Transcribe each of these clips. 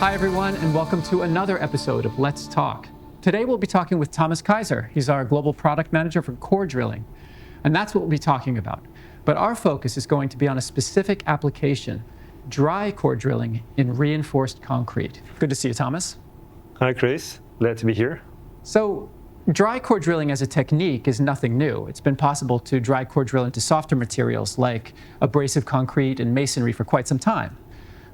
Hi, everyone, and welcome to another episode of Let's Talk. Today, we'll be talking with Thomas Kaiser. He's our Global Product Manager for core drilling, and that's what we'll be talking about. But our focus is going to be on a specific application, dry core drilling in reinforced concrete. Good to see you, Thomas. Hi, Chris. Glad to be here. So, dry core drilling as a technique is nothing new. It's been possible to dry core drill into softer materials like abrasive concrete and masonry for quite some time.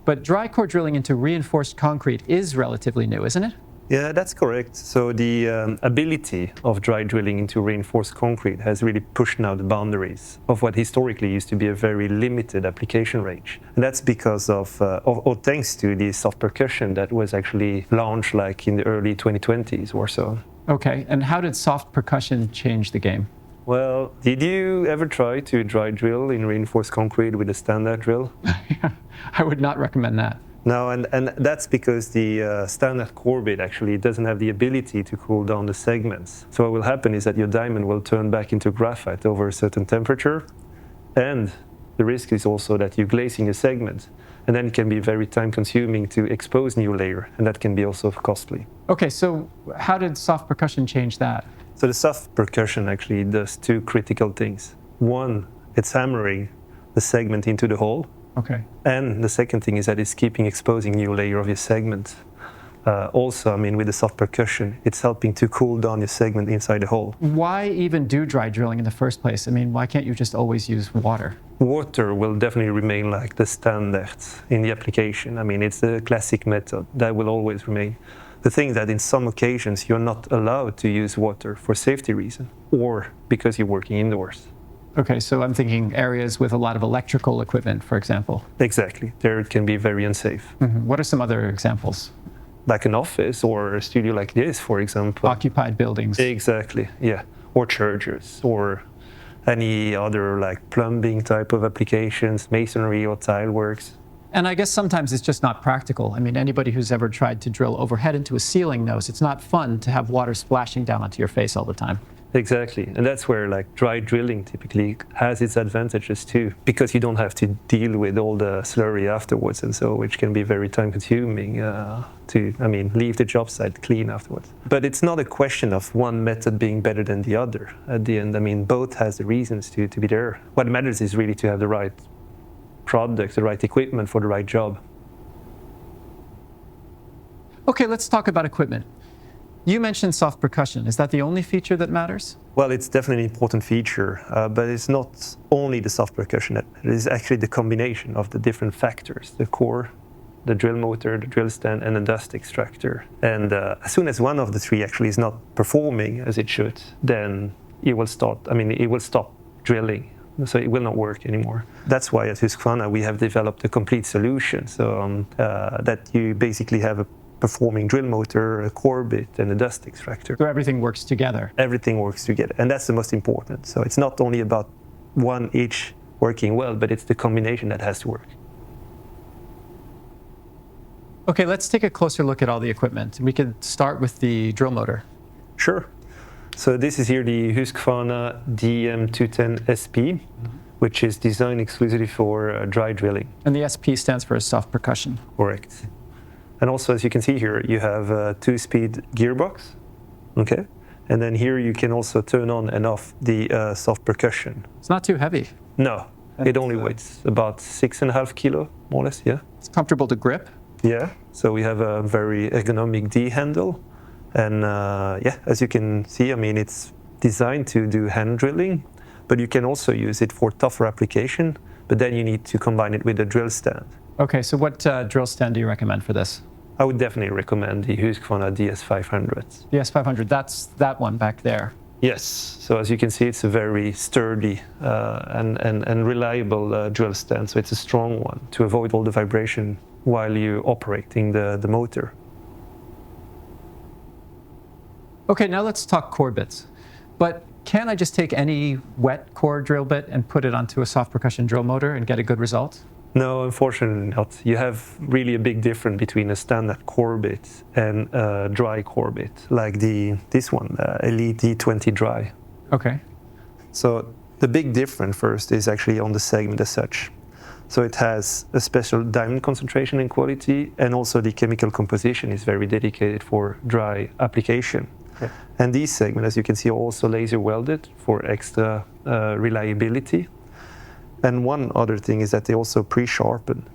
But dry core drilling into reinforced concrete is relatively new, isn't it? Yeah, that's correct. So the ability of dry drilling into reinforced concrete has really pushed now the boundaries of what historically used to be a very limited application range. And that's because of or thanks to the soft percussion that was actually launched like in the early 2020s or so. Okay, and how did soft percussion change the game? Well, did you ever try to dry drill in reinforced concrete with a standard drill? I would not recommend that. No, and that's because the standard core bit actually doesn't have the ability to cool down the segments. So what will happen is that your diamond will turn back into graphite over a certain temperature, and the risk is also that you're glazing a segment, and then it can be very time-consuming to expose new layer, and that can be also costly. Okay, so how did soft percussion change that? So the soft percussion actually does two critical things. One, it's hammering the segment into the hole. Okay. And the second thing is that it's keeping exposing new layer of your segment. Also, I mean, with the soft percussion, it's helping to cool down your segment inside the hole. Why even do dry drilling in the first place? I mean, why can't you just always use water? Water will definitely remain like the standard in the application. I mean, it's the classic method that will always remain. The thing that in some occasions you're not allowed to use water for safety reason or because you're working indoors. Okay, so I'm thinking areas with a lot of electrical equipment, for example. Exactly. There it can be very unsafe. Mm-hmm. What are some other examples? Like an office or a studio like this, for example. Occupied buildings. Exactly, yeah. Or churches or any other like plumbing type of applications, masonry or tile works. And I guess sometimes it's just not practical. I mean, anybody who's ever tried to drill overhead into a ceiling knows it's not fun to have water splashing down onto your face all the time. Exactly, and that's where like dry drilling typically has its advantages too, because you don't have to deal with all the slurry afterwards and so, which can be very time consuming leave the job site clean afterwards. But it's not a question of one method being better than the other at the end. I mean, both has the reasons to be there. What matters is really to have the right product, the right equipment for the right job. Okay, let's talk about equipment. You mentioned soft percussion. Is that the only feature that matters? Well, it's definitely an important feature, but it's not only the soft percussion that matters. It's actually the combination of the different factors, the core, the drill motor, the drill stand, and the dust extractor. And as soon as one of the three actually is not performing as it should, then it will stop drilling. So it will not work anymore. That's why at Husqvarna we have developed a complete solution. So that you basically have a performing drill motor, a core bit, and a dust extractor. So everything works together. Everything works together, and that's the most important. So it's not only about one each working well, but it's the combination that has to work. Okay, let's take a closer look at all the equipment. We could start with the drill motor. Sure. So this is here the Husqvarna DM210 SP, which is designed exclusively for dry drilling. And the SP stands for soft percussion. Correct. And also, as you can see here, you have a 2-speed gearbox, okay? And then here you can also turn on and off the soft percussion. It's not too heavy. No, it only weighs about 6.5 kilo, more or less, yeah. It's comfortable to grip. Yeah, so we have a very ergonomic D handle. And as you can see, I mean, it's designed to do hand drilling, but you can also use it for tougher application, but then you need to combine it with a drill stand. Okay, so what drill stand do you recommend for this? I would definitely recommend the Husqvarna DS500. DS500, that's that one back there. Yes, so as you can see, it's a very sturdy and reliable drill stand, so it's a strong one to avoid all the vibration while you're operating the motor. Okay, now let's talk core bits. But can I just take any wet core drill bit and put it onto a soft percussion drill motor and get a good result? No, unfortunately not. You have really a big difference between a standard core bit and a dry core bit, like this one, Elite D20 Dry. Okay. So the big difference first is actually on the segment as such. So it has a special diamond concentration and quality, and also the chemical composition is very dedicated for dry application. Okay. And these segments, as you can see, are also laser welded for extra reliability. And one other thing is that they also pre-sharpen.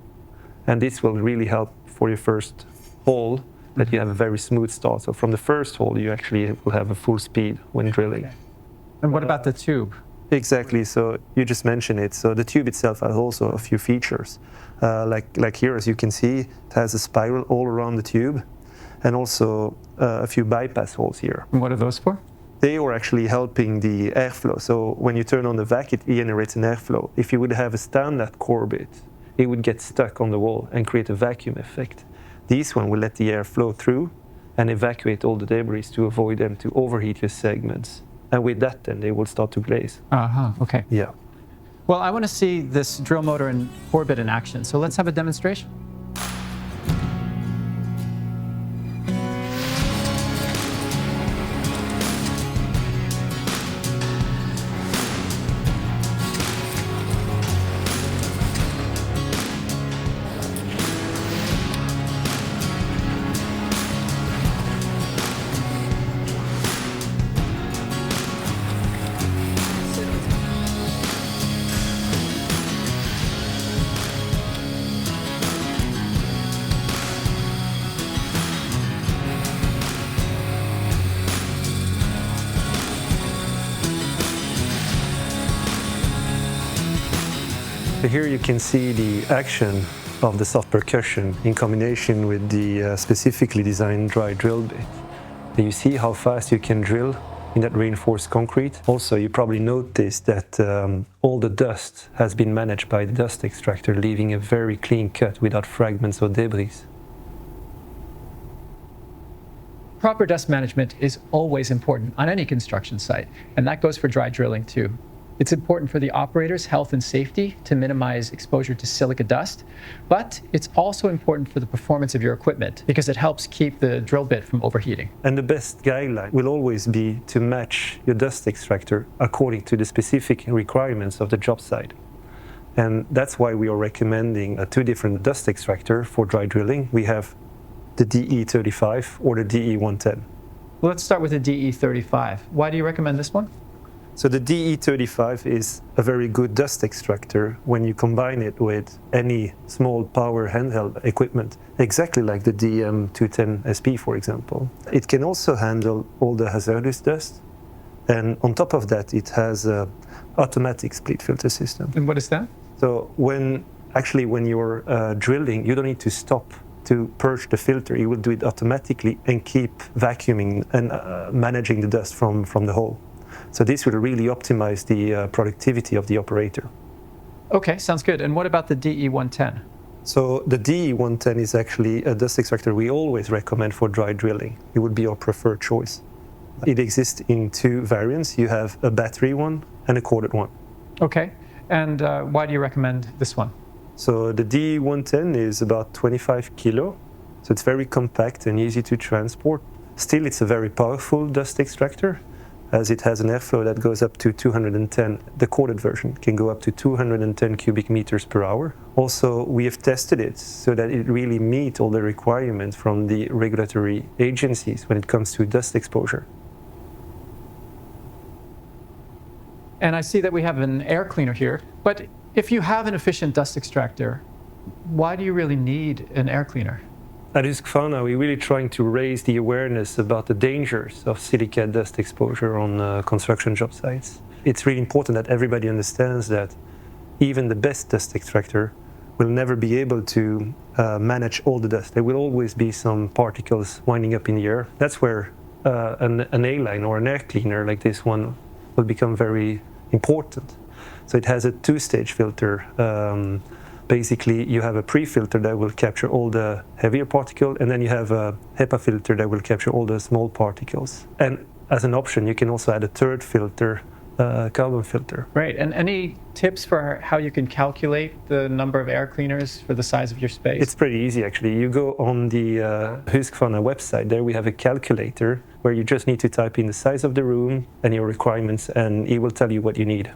And this will really help for your first hole, that you have a very smooth start. So from the first hole, you actually will have a full speed when drilling. Okay. And what about the tube? Exactly. So you just mentioned it. So the tube itself has also a few features. Like here, as you can see, it has a spiral all around the tube, and also a few bypass holes here. And what are those for? They are actually helping the airflow. So when you turn on the vac, it generates an airflow. If you would have a standard core bit, it would get stuck on the wall and create a vacuum effect. This one will let the air flow through and evacuate all the debris to avoid them to overheat your segments. And with that, then they will start to glaze. Okay. Yeah. Well, I want to see this drill motor and core bit in action. So let's have a demonstration. So here you can see the action of the soft percussion in combination with the specifically designed dry drill bit. You see how fast you can drill in that reinforced concrete. Also, you probably noticed that all the dust has been managed by the dust extractor, leaving a very clean cut without fragments or debris. Proper dust management is always important on any construction site, and that goes for dry drilling too. It's important for the operator's health and safety to minimize exposure to silica dust, but it's also important for the performance of your equipment because it helps keep the drill bit from overheating. And the best guideline will always be to match your dust extractor according to the specific requirements of the job site. And that's why we are recommending two different dust extractor for dry drilling. We have the DE35 or the DE110. Well, let's start with the DE35. Why do you recommend this one? So the DE35 is a very good dust extractor when you combine it with any small power handheld equipment, exactly like the DM210 SP, for example. It can also handle all the hazardous dust, and on top of that, it has an automatic split filter system. And what is that? So when you're drilling, you don't need to stop to purge the filter. You will do it automatically and keep vacuuming and managing the dust from the hole. So this will really optimize the productivity of the operator. Okay, sounds good. And what about the DE110? So the DE110 is actually a dust extractor we always recommend for dry drilling. It would be our preferred choice. It exists in two variants. You have a battery one and a corded one. Okay, and why do you recommend this one? So the DE110 is about 25 kilo, so it's very compact and easy to transport. Still, it's a very powerful dust extractor, as it has an airflow that goes up to 210. The corded version can go up to 210 cubic meters per hour. Also, we have tested it so that it really meets all the requirements from the regulatory agencies when it comes to dust exposure. And I see that we have an air cleaner here, but if you have an efficient dust extractor, why do you really need an air cleaner? At Husqvarna, we're really trying to raise the awareness about the dangers of silica dust exposure on construction job sites. It's really important that everybody understands that even the best dust extractor will never be able to manage all the dust. There will always be some particles winding up in the air. That's where an A-line or an air cleaner like this one will become very important. So it has a two-stage filter. Basically, you have a pre-filter that will capture all the heavier particle, and then you have a HEPA filter that will capture all the small particles. And as an option, you can also add a third filter, carbon filter. Right, and any tips for how you can calculate the number of air cleaners for the size of your space? It's pretty easy, actually. You go on the Husqvarna website. There we have a calculator where you just need to type in the size of the room and your requirements, and it will tell you what you need.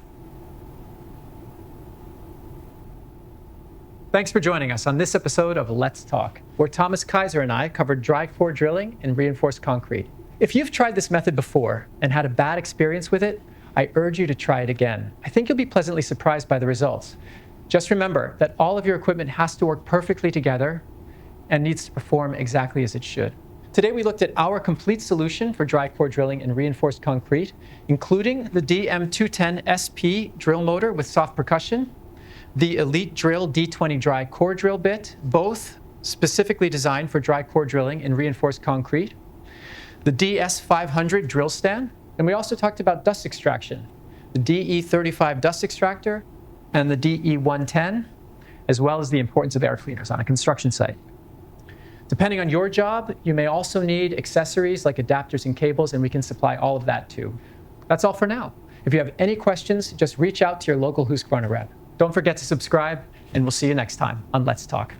Thanks for joining us on this episode of Let's Talk, where Thomas Kaiser and I covered dry core drilling and reinforced concrete. If you've tried this method before and had a bad experience with it, I urge you to try it again. I think you'll be pleasantly surprised by the results. Just remember that all of your equipment has to work perfectly together and needs to perform exactly as it should. Today we looked at our complete solution for dry core drilling and reinforced concrete, including the DM210 SP drill motor with soft percussion, the Elite Drill D20 Dry core drill bit, both specifically designed for dry core drilling and reinforced concrete, the DS500 drill stand, and we also talked about dust extraction, the DE35 dust extractor, and the DE110, as well as the importance of air cleaners on a construction site. Depending on your job, you may also need accessories like adapters and cables, and we can supply all of that too. That's all for now. If you have any questions, just reach out to your local Husqvarna rep. Don't forget to subscribe, and we'll see you next time on Let's Talk.